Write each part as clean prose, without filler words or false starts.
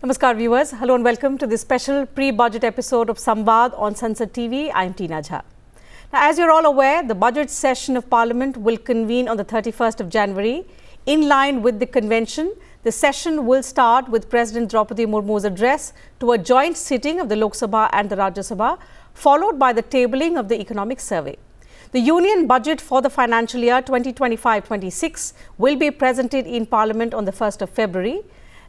Namaskar viewers, hello and welcome to this special pre-budget episode of Samvad on Sansad TV. I am Tina Jha. Now, as you're all aware, the budget session of Parliament will convene on the 31st of January. In line with the convention, the session will start with President Draupadi Murmu's address to a joint sitting of the Lok Sabha and the Rajya Sabha, followed by the tabling of the economic survey. The union budget for the financial year 2025-26 will be presented in Parliament on the 1st of February.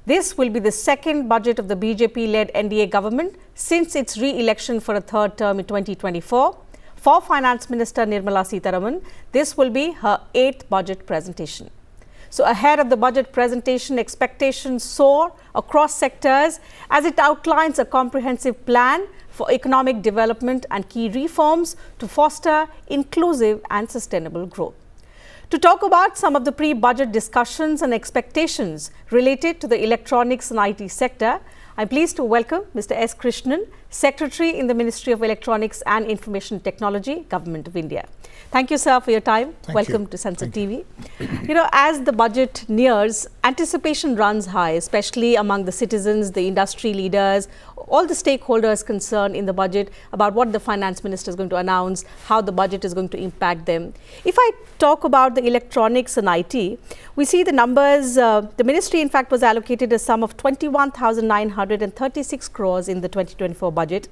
This will be the second budget of the BJP-led NDA government since its re-election for a third term in 2024. For Finance Minister Nirmala Sitharaman, this will be her 8th budget presentation. So ahead of the budget presentation, expectations soar across sectors as it outlines a comprehensive plan for economic development and key reforms to foster inclusive and sustainable growth. To talk about some of the pre-budget discussions and expectations related to the electronics and IT sector, I'm pleased to welcome Mr. S. Krishnan, Secretary in the Ministry of Electronics and Information Technology, Government of India. Thank you, sir, for your time. Welcome to Sansad TV. You know, as the budget nears, anticipation runs high, especially among the citizens, the industry leaders, all the stakeholders concerned in the budget about what the finance minister is going to announce, how the budget is going to impact them. If I talk about the electronics and IT, we see the numbers. The ministry, in fact, was allocated a sum of 21,936 crores in the 2024 budget.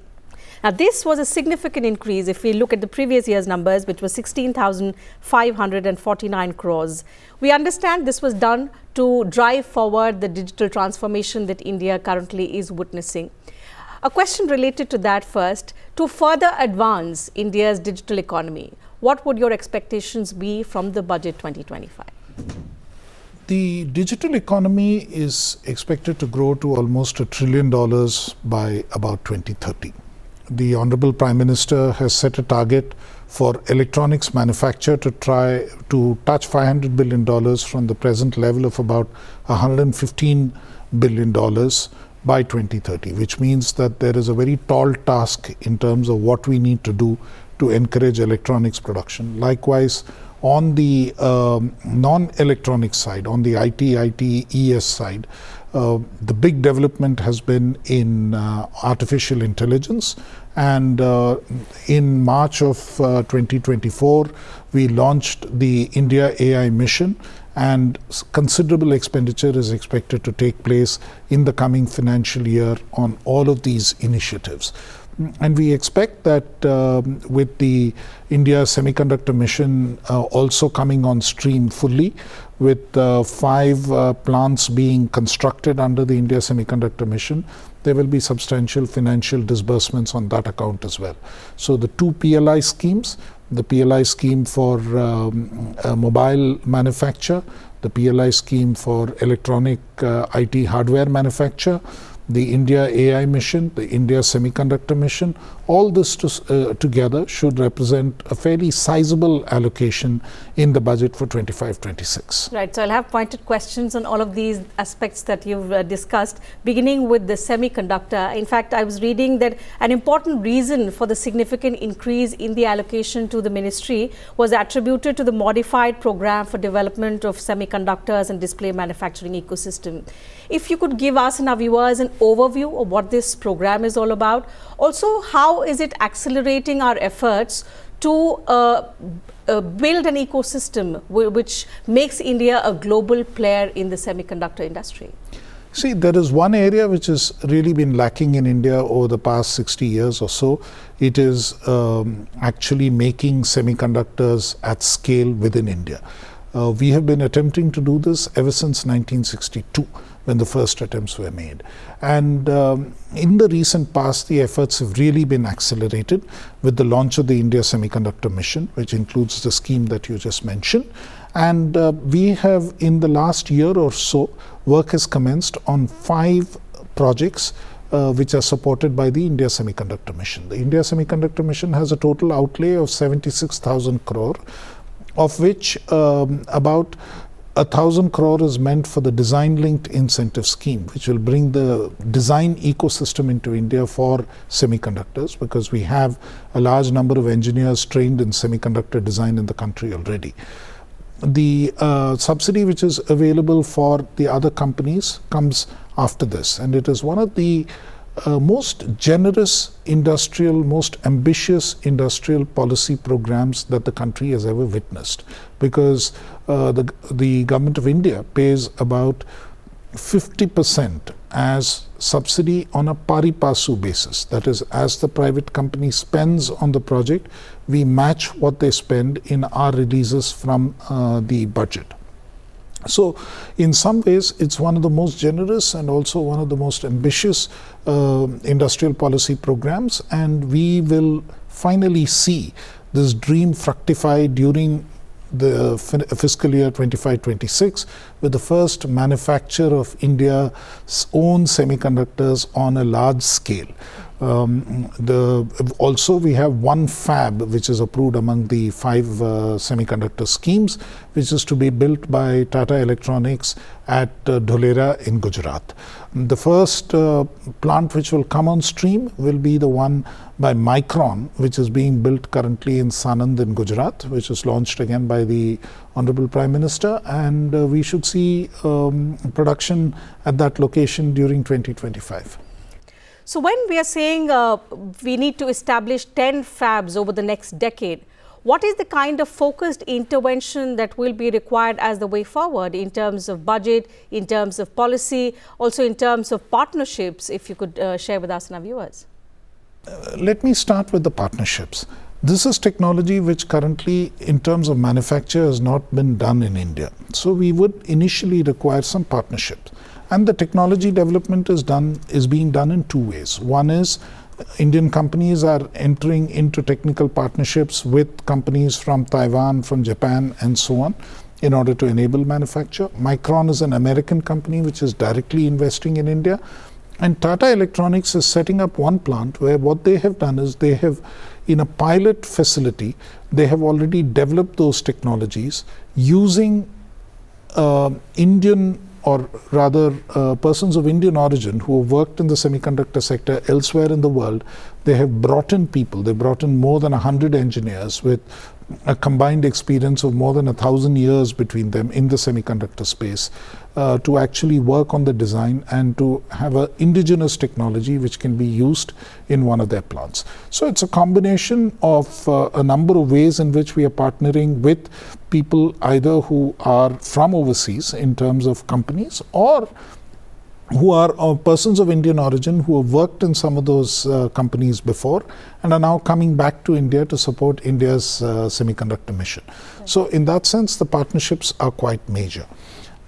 Now, this was a significant increase if we look at the previous year's numbers, which was 16,549 crores. We understand this was done to drive forward the digital transformation that India currently is witnessing. A question related to that first, to further advance India's digital economy, what would your expectations be from the budget 2025? The digital economy is expected to grow to almost $1 trillion by about 2030. The Honorable Prime Minister has set a target for electronics manufacture to try to touch $500 billion from the present level of about $115 billion by 2030, which means that there is a very tall task in terms of what we need to do to encourage electronics production. Likewise, on the non-electronic side, on the ITES side, the big development has been in artificial intelligence, and in March of 2024 we launched the India AI mission, and considerable expenditure is expected to take place in the coming financial year on all of these initiatives. And we expect that with the India Semiconductor Mission also coming on stream fully, with 5 plants being constructed under the India Semiconductor Mission, there will be substantial financial disbursements on that account as well. So the 2 PLI schemes, the PLI scheme for mobile manufacture, the PLI scheme for electronic IT hardware manufacture, the India AI mission, the India Semiconductor Mission, all this together should represent a fairly sizable allocation in the budget for 25-26. Right, so I'll have pointed questions on all of these aspects that you've discussed, beginning with the semiconductor. In fact, I was reading that an important reason for the significant increase in the allocation to the ministry was attributed to the modified program for development of semiconductors and display manufacturing ecosystem. If you could give us and our viewers an overview of what this program is all about. Also, how is it accelerating our efforts to build an ecosystem which makes India a global player in the semiconductor industry? See, there is one area which has really been lacking in India over the past 60 years or so. It is actually making semiconductors at scale within India. We have been attempting to do this ever since 1962. When the first attempts were made. And in the recent past, the efforts have really been accelerated with the launch of the India Semiconductor Mission, which includes the scheme that you just mentioned. And we have, in the last year or so, work has commenced on 5 projects which are supported by the India Semiconductor Mission. The India Semiconductor Mission has a total outlay of 76,000 crore, of which about 1,000 crore is meant for the design-linked incentive scheme, which will bring the design ecosystem into India for semiconductors, because we have a large number of engineers trained in semiconductor design in the country already. The subsidy which is available for the other companies comes after this. And it is one of the most generous industrial, most ambitious industrial policy programs that the country has ever witnessed, because the government of India pays about 50% as subsidy on a pari passu basis. That is, as the private company spends on the project, we match what they spend in our releases from the budget. So in some ways, it's one of the most generous and also one of the most ambitious industrial policy programs, and we will finally see this dream fructify during the fiscal year 25-26, with the first manufacture of India's own semiconductors on a large scale. Also, we have one fab which is approved among the 5 semiconductor schemes, which is to be built by Tata Electronics at Dholera in Gujarat. The first plant which will come on stream will be the one by Micron, which is being built currently in Sanand in Gujarat, which was launched again by the Honorable Prime Minister, and we should see production at that location during 2025. So when we are saying we need to establish 10 fabs over the next decade, what is the kind of focused intervention that will be required as the way forward in terms of budget, in terms of policy, also in terms of partnerships, if you could share with us and our viewers? Let me start with the partnerships. This is technology which currently, in terms of manufacture, has not been done in India. So we would initially require some partnerships. And the technology development is being done in 2 ways. One is Indian companies are entering into technical partnerships with companies from Taiwan, from Japan, and so on, in order to enable manufacture. Micron is an American company which is directly investing in India. And Tata Electronics is setting up one plant where what they have done is they have, in a pilot facility, they have already developed those technologies using Indian, or rather persons of Indian origin who have worked in the semiconductor sector elsewhere in the world. They have brought in people. They brought in more than 100 engineers with a combined experience of more than 1,000 years between them in the semiconductor space to actually work on the design and to have an indigenous technology which can be used in one of their plants. So it's a combination of a number of ways in which we are partnering with people either who are from overseas in terms of companies, or who are persons of Indian origin who have worked in some of those companies before and are now coming back to India to support India's semiconductor mission. So in that sense, the partnerships are quite major.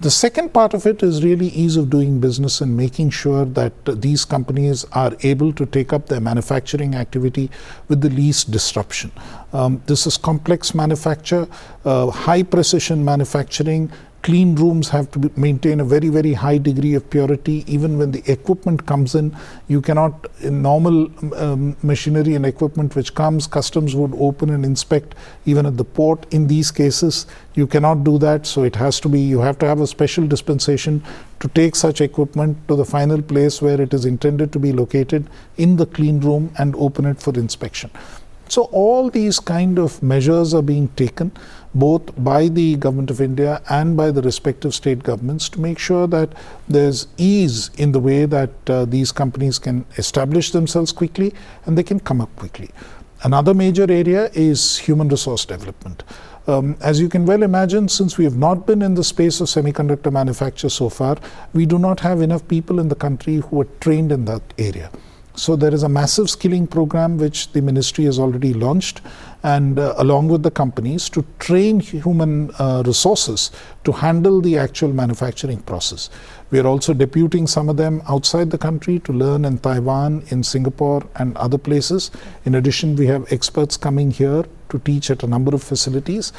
The second part of it is really ease of doing business and making sure that these companies are able to take up their manufacturing activity with the least disruption. This is complex manufacture, high precision manufacturing. Clean rooms have to maintain a very, very high degree of purity. Even when the equipment comes in, you cannot, in normal machinery and equipment which comes, customs would open and inspect even at the port. In these cases, you cannot do that. So it has to be, you have to have a special dispensation to take such equipment to the final place where it is intended to be located in the clean room and open it for inspection. So all these kind of measures are being taken both by the Government of India and by the respective state governments to make sure that there's ease in the way that these companies can establish themselves quickly and they can come up quickly. Another major area is human resource development. As you can well imagine, since we have not been in the space of semiconductor manufacture so far, we do not have enough people in the country who are trained in that area. So there is a massive skilling program which the ministry has already launched, and along with the companies, to train human resources to handle the actual manufacturing process. We are also deputing some of them outside the country to learn in Taiwan, in Singapore and other places. In addition, we have experts coming here to teach at a number of facilities.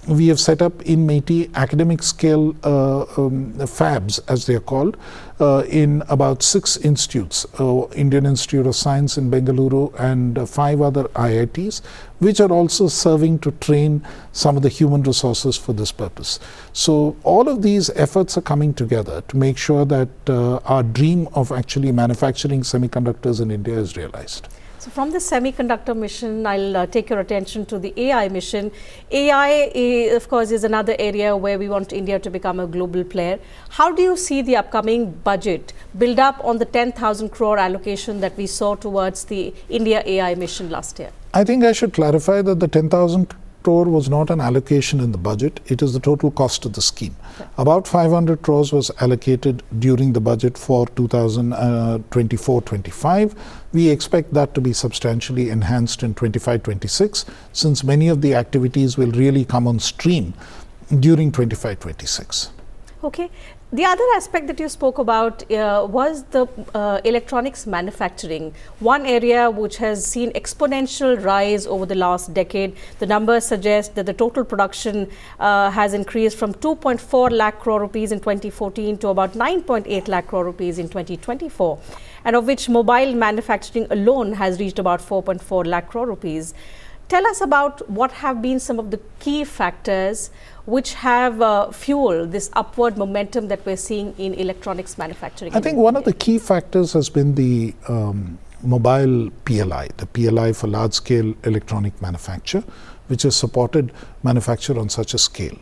We have set up in MeitY academic scale fabs, as they are called, in about 6 institutes, Indian Institute of Science in Bengaluru and 5 other IITs, which are also serving to train some of the human resources for this purpose. So all of these efforts are coming together to make sure that our dream of actually manufacturing semiconductors in India is realized. So from the semiconductor mission, I'll take your attention to the AI mission. AI, of course, is another area where we want India to become a global player. How do you see the upcoming budget build up on the 10,000 crore allocation that we saw towards the India AI mission last year? I think I should clarify that the 10,000 crore was not an allocation in the budget. It is the total cost of the scheme. Okay. About 500 crores was allocated during the budget for 2024-25. We expect that to be substantially enhanced in 25-26, since many of the activities will really come on stream during 25-26. Okay. The other aspect that you spoke about was the electronics manufacturing, one area which has seen exponential rise over the last decade. The numbers suggest that the total production has increased from 2.4 lakh crore rupees in 2014 to about 9.8 lakh crore rupees in 2024, and of which mobile manufacturing alone has reached about 4.4 lakh crore rupees. Tell us about what have been some of the key factors which have fueled this upward momentum that we're seeing in electronics manufacturing. I think one of the key factors has been the mobile PLI, the PLI for large-scale electronic manufacture, which has supported manufacture on such a scale.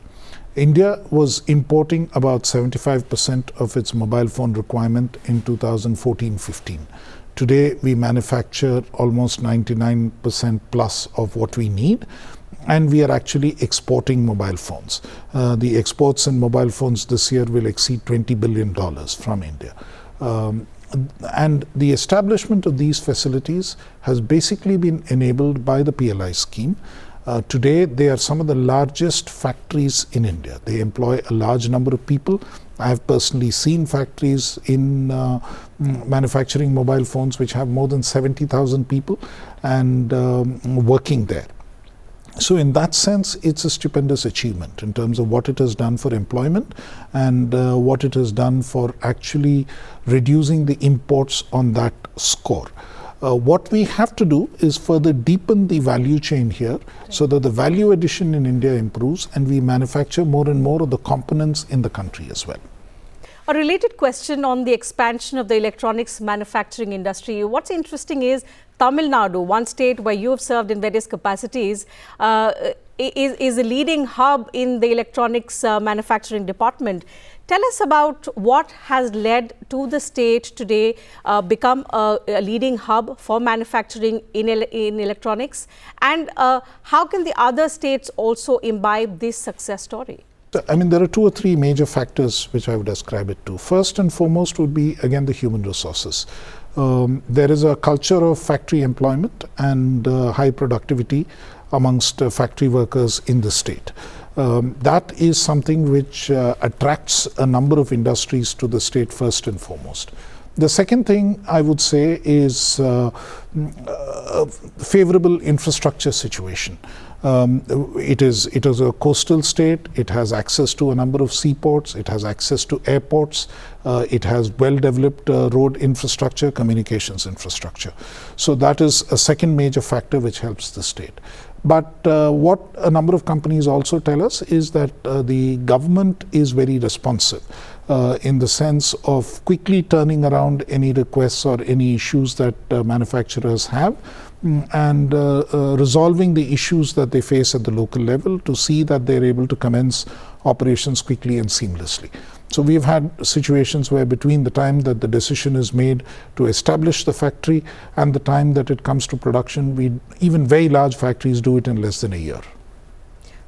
India was importing about 75% of its mobile phone requirement in 2014-15. Today, we manufacture almost 99% plus of what we need, and we are actually exporting mobile phones. The exports in mobile phones this year will exceed $20 billion from India. And the establishment of these facilities has basically been enabled by the PLI scheme. Today, they are some of the largest factories in India. They employ a large number of people. I have personally seen factories in manufacturing mobile phones which have more than 70,000 people and working there. So in that sense, it's a stupendous achievement in terms of what it has done for employment and what it has done for actually reducing the imports on that score. What we have to do is further deepen the value chain here so that the value addition in India improves and we manufacture more and more of the components in the country as well. A related question on the expansion of the electronics manufacturing industry. What's interesting is Tamil Nadu, one state where you have served in various capacities, is a leading hub in the electronics manufacturing department. Tell us about what has led to the state today become a leading hub for manufacturing in electronics, and how can the other states also imbibe this success story? I mean, there are two or three major factors which I would ascribe it to. First and foremost would be, again, the human resources. There is a culture of factory employment and high productivity amongst factory workers in the state. That is something which attracts a number of industries to the state first and foremost. The second thing I would say is a favorable infrastructure situation. It is a coastal state. It has access to a number of seaports. It has access to airports. It has well-developed road infrastructure, communications infrastructure. So that is a second major factor which helps the state. But what a number of companies also tell us is that the government is very responsive in the sense of quickly turning around any requests or any issues that manufacturers have and resolving the issues that they face at the local level to see that they're able to commence operations quickly and seamlessly. So we've had situations where between the time that the decision is made to establish the factory and the time that it comes to production, even very large factories do it in less than a year.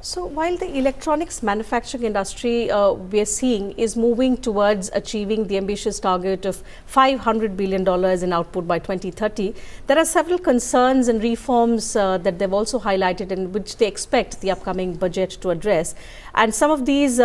So while the electronics manufacturing industry we are seeing is moving towards achieving the ambitious target of $500 billion in output by 2030, there are several concerns and reforms that they've also highlighted in which they expect the upcoming budget to address. And some of these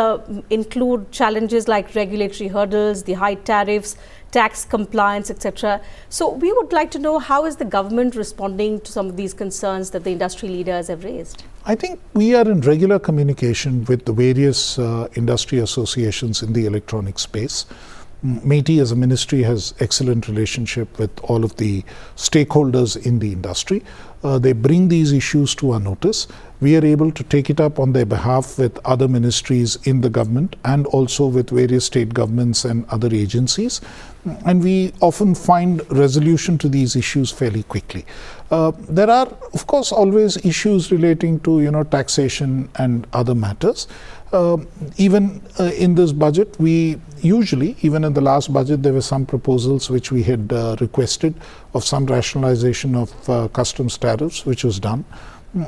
include challenges like regulatory hurdles, the high tariffs, tax compliance, etc. So we would like to know, how is the government responding to some of these concerns that the industry leaders have raised? I think we are in regular communication with the various industry associations in the electronic space. MeitY as a ministry has excellent relationship with all of the stakeholders in the industry. They bring these issues to our notice. we are able to take it up on their behalf with other ministries in the government and also with various state governments and other agencies. And we often find resolution to these issues fairly quickly. There are, of course, always issues relating to, taxation and other matters. Even in this budget, we usually, even in the last budget, there were some proposals which we had requested of some rationalization of customs tariffs, which was done.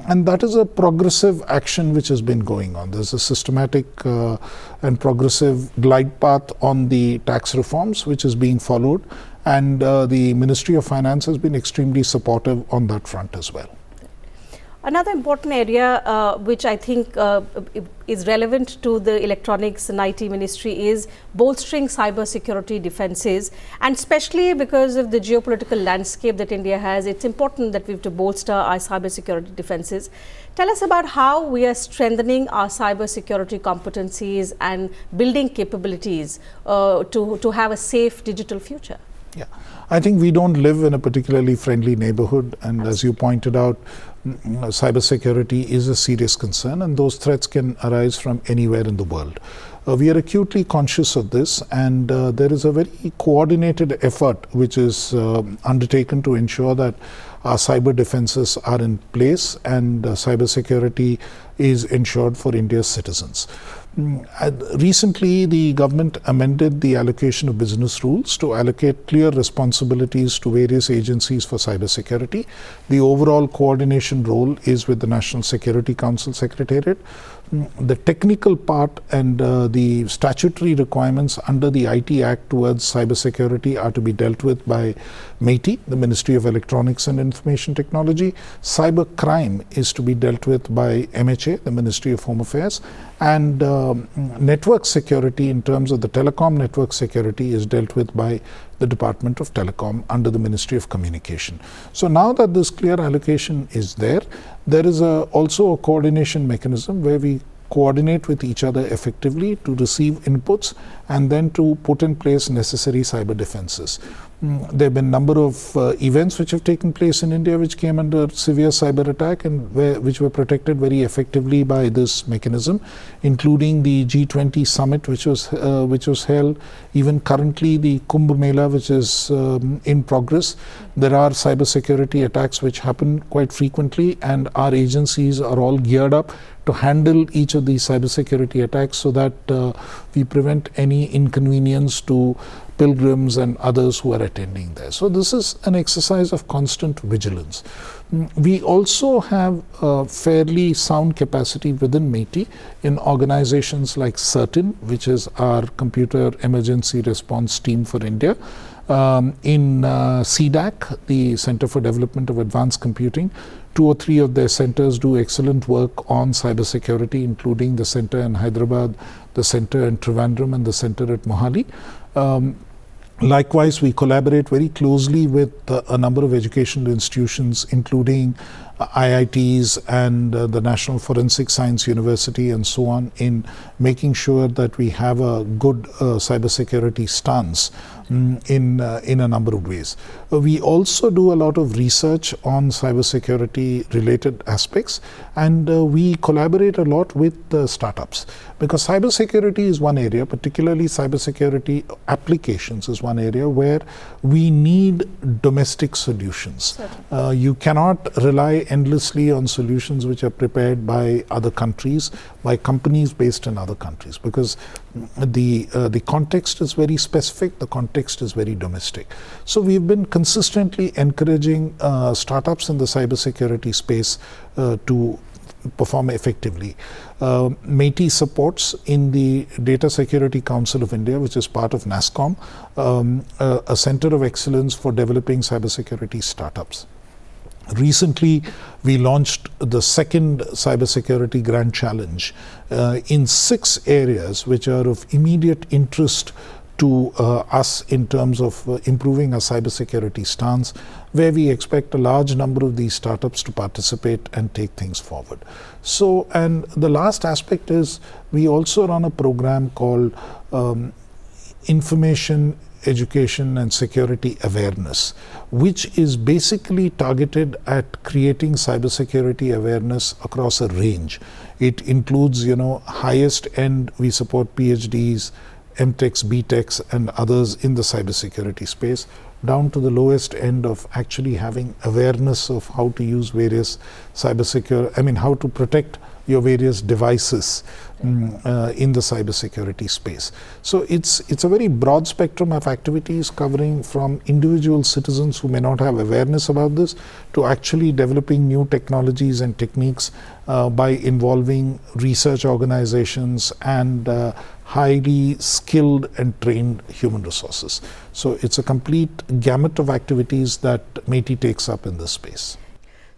And that is a progressive action which has been going on. There's a systematic and progressive glide path on the tax reforms which is being followed, and the Ministry of Finance has been extremely supportive on that front as well. Another important area which I think is relevant to the Electronics and IT Ministry is bolstering cyber security defenses, and especially because of the geopolitical landscape that India has, it's important that we have to bolster our cyber security defenses. Tell us about how we are strengthening our cyber security competencies and building capabilities to have a safe digital future. Yeah, I think we don't live in a particularly friendly neighborhood, and as you pointed out, cybersecurity is a serious concern, and those threats can arise from anywhere in the world. We are acutely conscious of this, and there is a very coordinated effort which is undertaken to ensure that our cyber defenses are in place and cybersecurity is ensured for India's citizens. Recently, the government amended the allocation of business rules to allocate clear responsibilities to various agencies for cybersecurity. The overall coordination role is with the National Security Council Secretariat. The technical part and the statutory requirements under the IT Act towards cybersecurity are to be dealt with by MeitY, the Ministry of Electronics and Information Technology. Cyber crime is to be dealt with by MHA, the Ministry of Home Affairs, and network security in terms of the telecom network security is dealt with by the Department of Telecom under the Ministry of Communication. So now that this clear allocation is there, there is also a coordination mechanism where we coordinate with each other effectively to receive inputs and then to put in place necessary cyber defenses. There have been a number of events which have taken place in India which came under severe cyber attack and which were protected very effectively by this mechanism, including the G20 summit which was held. Even currently the Kumbh Mela which is in progress. There are cybersecurity attacks which happen quite frequently, and our agencies are all geared up to handle each of these cybersecurity attacks so that we prevent any inconvenience to pilgrims and others who are attending there. So this is an exercise of constant vigilance. We also have a fairly sound capacity within MeitY in organizations like CERTIN, which is our computer emergency response team for India. In CDAC, the Center for Development of Advanced Computing, 2 or 3 of their centers do excellent work on cybersecurity, including the center in Hyderabad, the center in Trivandrum, and the center at Mohali. Likewise, we collaborate very closely with a number of educational institutions, including IITs and the National Forensic Science University and so on, in making sure that we have a good cybersecurity stance in a number of ways. We also do a lot of research on cybersecurity related aspects, and we collaborate a lot with startups, because cybersecurity is one area, particularly cybersecurity applications is one area where we need domestic solutions. You cannot rely endlessly on solutions which are prepared by other countries, by companies based in other countries, because the context is very specific, the context is very domestic. So we've been consistently encouraging startups in the cybersecurity space to perform effectively. MeitY supports in the Data Security Council of India, which is part of NASSCOM, a center of excellence for developing cybersecurity startups. Recently, we launched the second Cybersecurity Grand Challenge in 6 areas which are of immediate interest to us in terms of improving our cybersecurity stance, where we expect a large number of these startups to participate and take things forward. So, and the last aspect is we also run a program called Information education and security awareness, which is basically targeted at creating cybersecurity awareness across a range. It includes, highest end, we support PhDs, MTechs, BTechs, and others in the cybersecurity space, down to the lowest end of actually having awareness of how to use various how to protect your various devices in the cybersecurity space. So it's a very broad spectrum of activities covering from individual citizens who may not have awareness about this to actually developing new technologies and techniques by involving research organizations and highly skilled and trained human resources. So it's a complete gamut of activities that MeitY takes up in this space.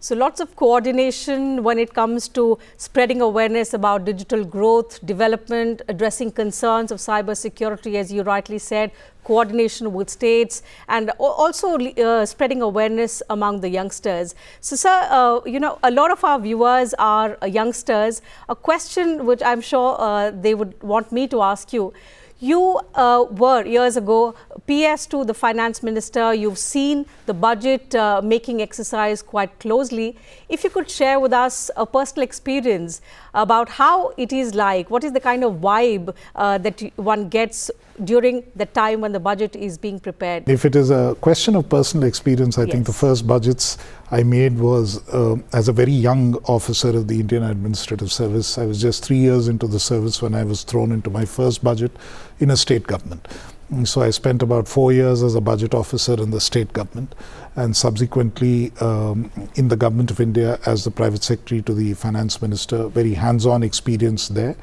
So lots of coordination when it comes to spreading awareness about digital growth, development, addressing concerns of cybersecurity, as you rightly said, coordination with states, and also spreading awareness among the youngsters. So, sir, a lot of our viewers are youngsters. A question which I'm sure they would want me to ask you. You were years ago PS to the finance minister. You've seen the budget making exercise quite closely. If you could share with us a personal experience about how it is like, what is the kind of vibe that one gets during the time when the budget is being prepared? If it is a question of personal experience, I think the first budgets I made was as a very young officer of the Indian Administrative Service. I was just 3 years into the service when I was thrown into my first budget in a state government. And so I spent about 4 years as a budget officer in the state government, and subsequently in the government of India as the private secretary to the finance minister, very hands-on experience there.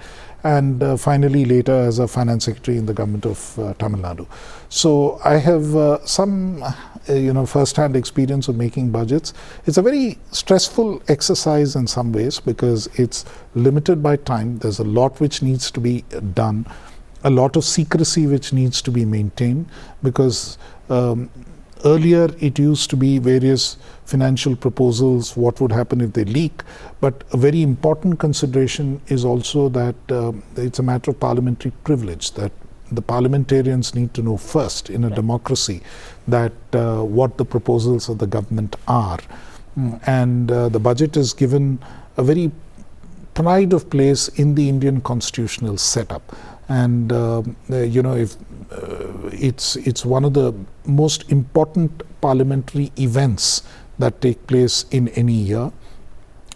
And finally later as a finance secretary in the government of Tamil Nadu. So I have some first-hand experience of making budgets. It's a very stressful exercise in some ways because it's limited by time. There's a lot which needs to be done, a lot of secrecy which needs to be maintained, because earlier it used to be various financial proposals, what would happen if they leak. But a very important consideration is also that it's a matter of parliamentary privilege, that the parliamentarians need to know first in a democracy that what the proposals of the government are. And the budget is given a very pride of place in the Indian constitutional setup. And it's one of the most important parliamentary events that take place in any year,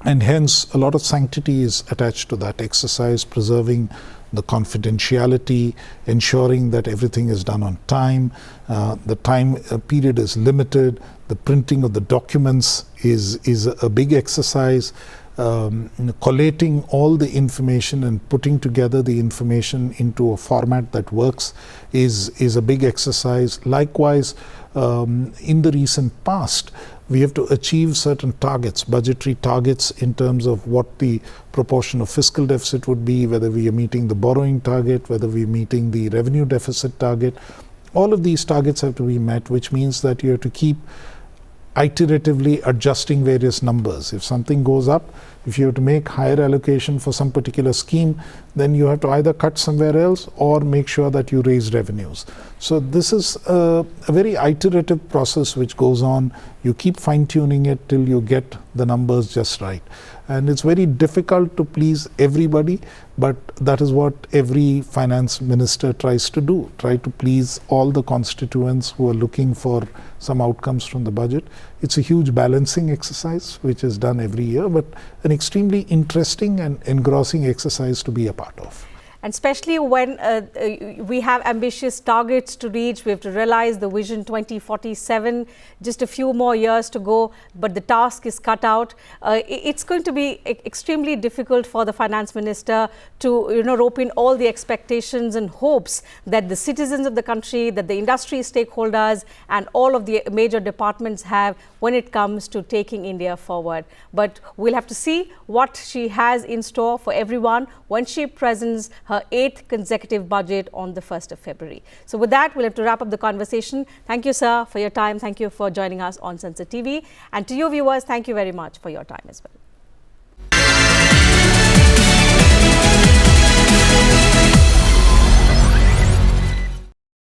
and hence a lot of sanctity is attached to that exercise, preserving the confidentiality, ensuring that everything is done on time, the time period is limited, the printing of the documents is a big exercise. Collating all the information and putting together the information into a format that works is a big exercise. Likewise, in the recent past, we have to achieve certain targets, budgetary targets, in terms of what the proportion of fiscal deficit would be, whether we are meeting the borrowing target, whether we are meeting the revenue deficit target. All of these targets have to be met, which means that you have to keep iteratively adjusting various numbers. If something goes up, if you have to make higher allocation for some particular scheme, then you have to either cut somewhere else or make sure that you raise revenues. So this is a very iterative process which goes on. You keep fine-tuning it till you get the numbers just right. And it's very difficult to please everybody, but that is what every finance minister tries to do, try to please all the constituents who are looking for some outcomes from the budget. It's a huge balancing exercise which is done every year, but an extremely interesting and engrossing exercise to be a part of. And especially when we have ambitious targets to reach, we have to realize the Vision 2047, just a few more years to go, but the task is cut out. It's going to be extremely difficult for the finance minister to rope in all the expectations and hopes that the citizens of the country, that the industry stakeholders and all of the major departments have when it comes to taking India forward. But we'll have to see what she has in store for everyone when she presents her 8th consecutive budget on the 1st of February. So with that, we'll have to wrap up the conversation. Thank you, sir, for your time. Thank you for joining us on Sansad TV. And to you viewers, thank you very much for your time as well.